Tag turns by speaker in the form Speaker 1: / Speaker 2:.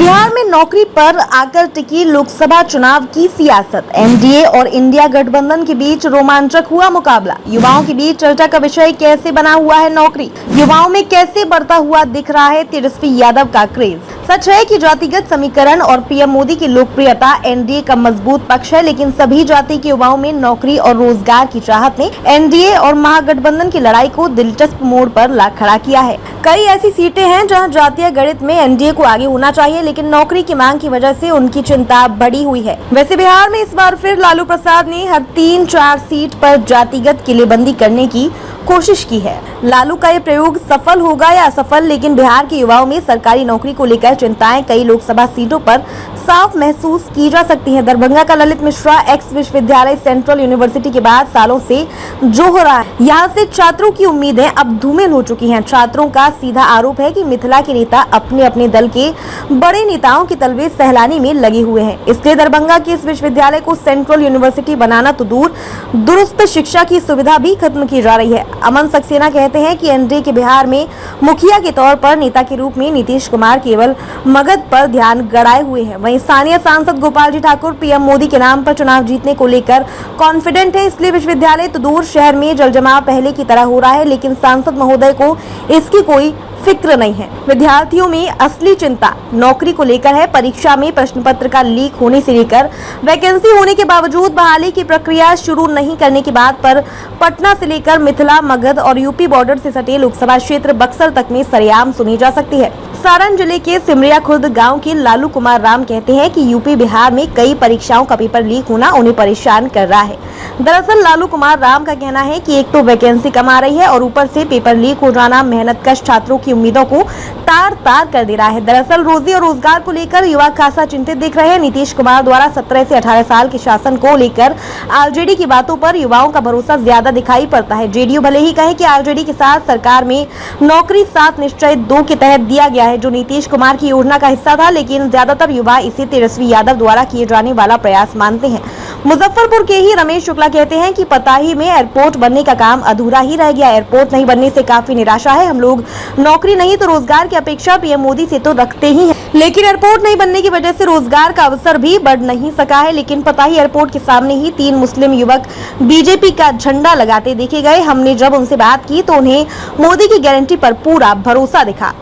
Speaker 1: बिहार में नौकरी पर आकर टिकी लोकसभा चुनाव की सियासत। एनडीए और इंडिया गठबंधन के बीच रोमांचक हुआ मुकाबला। युवाओं के बीच चर्चा का विषय कैसे बना हुआ है नौकरी। युवाओं में कैसे बढ़ता हुआ दिख रहा है तेजस्वी यादव का क्रेज। सच है कि जातिगत समीकरण और पीएम मोदी की लोकप्रियता एनडीए का मजबूत पक्ष है, लेकिन सभी जाति के युवाओं में नौकरी और रोजगार की चाहत ने एनडीए और महागठबंधन की लड़ाई को दिलचस्प मोड़ पर ला खड़ा किया है। कई ऐसी सीटें हैं जहां जातीय गणित में एनडीए को आगे होना चाहिए, लेकिन नौकरी की मांग की वजह से उनकी चिंता बढ़ी हुई है। वैसे बिहार में इस बार फिर लालू प्रसाद ने हर 3-4 सीट पर जातिगत किलेबंदी करने की कोशिश की है। लालू का ये प्रयोग सफल होगा या असफल, लेकिन बिहार के युवाओं में सरकारी नौकरी को लेकर चिंताएं कई लोकसभा सीटों पर साफ महसूस की जा सकती हैं। दरभंगा का ललित मिश्रा एक्स विश्वविद्यालय सेंट्रल यूनिवर्सिटी के बाद सालों से जो हो रहा है, यहाँ से छात्रों की उम्मीदें अब धूमिल हो चुकी हैं। छात्रों का सीधा आरोप है कि मिथिला के नेता अपने अपने दल के बड़े नेताओं की तलवे सहलाने में लगे हुए हैं। इसलिए दरभंगा के इस विश्वविद्यालय को सेंट्रल यूनिवर्सिटी बनाना तो दूर, दुरुस्त शिक्षा की सुविधा भी खत्म की जा रही है। अमन सक्सेना कहते हैं कि एनडीए के बिहार में मुखिया के तौर पर नेता के रूप में नीतीश कुमार केवल मगध पर ध्यान गड़ाए हुए हैं। वहीं स्थानीय सांसद गोपाल जी ठाकुर पीएम मोदी के नाम पर चुनाव जीतने को लेकर कॉन्फिडेंट है। इसलिए विश्वविद्यालय तो दूर, शहर में जलजमाव पहले की तरह हो रहा है, लेकिन सांसद महोदय को इसकी कोई फिक्र नहीं है। विद्यार्थियों में असली चिंता नौकरी को लेकर है। परीक्षा में प्रश्न पत्र का लीक होने से लेकर वैकेंसी होने के बावजूद बहाली की प्रक्रिया शुरू नहीं करने की बात पर पटना से लेकर मिथिला, मगध और यूपी बॉर्डर से सटे लोकसभा क्षेत्र बक्सर तक में सरेआम सुनी जा सकती है। सारण जिले के सिमरिया खुर्द गांव के लालू कुमार राम कहते हैं कि यूपी बिहार में कई परीक्षाओं का पेपर लीक होना उन्हें परेशान कर रहा है। दरअसल लालू कुमार राम का कहना है कि एक तो वैकेंसी कम आ रही है और ऊपर से पेपर लीक हो जाना मेहनतकश छात्रों की उम्मीदों को तार तार कर दे रहा है। दरअसल रोजी और रोजगार को लेकर युवा खासा चिंतित दिख रहे हैं। नीतीश कुमार द्वारा 17 से 18 साल के शासन को लेकर आरजेडी की बातों पर युवाओं का भरोसा ज्यादा दिखाई पड़ता है। जेडीयू भले ही कहे कि आरजेडी के साथ सरकार में नौकरी 7 निश्चय 2 के तहत दिया गया है, जो नीतीश कुमार की योजना का हिस्सा था, लेकिन ज्यादातर युवा इसे तेजस्वी यादव द्वारा किए जाने वाला प्रयास मानते हैं। मुजफ्फरपुर के ही रमेश शुक्ला कहते हैं कि पताही में एयरपोर्ट बनने का काम अधूरा ही रह गया। एयरपोर्ट नहीं बनने से काफी निराशा है। हम लोग नौकरी नहीं तो रोजगार की अपेक्षा पीएम मोदी से तो रखते ही हैं, लेकिन एयरपोर्ट नहीं बनने की वजह से रोजगार का अवसर भी बढ़ नहीं सका है। लेकिन पताही एयरपोर्ट के सामने ही 3 मुस्लिम युवक बीजेपी का झंडा लगाते देखे गए। हमने जब उनसे बात की तो उन्हें मोदी की गारंटी पर पूरा भरोसा दिखा।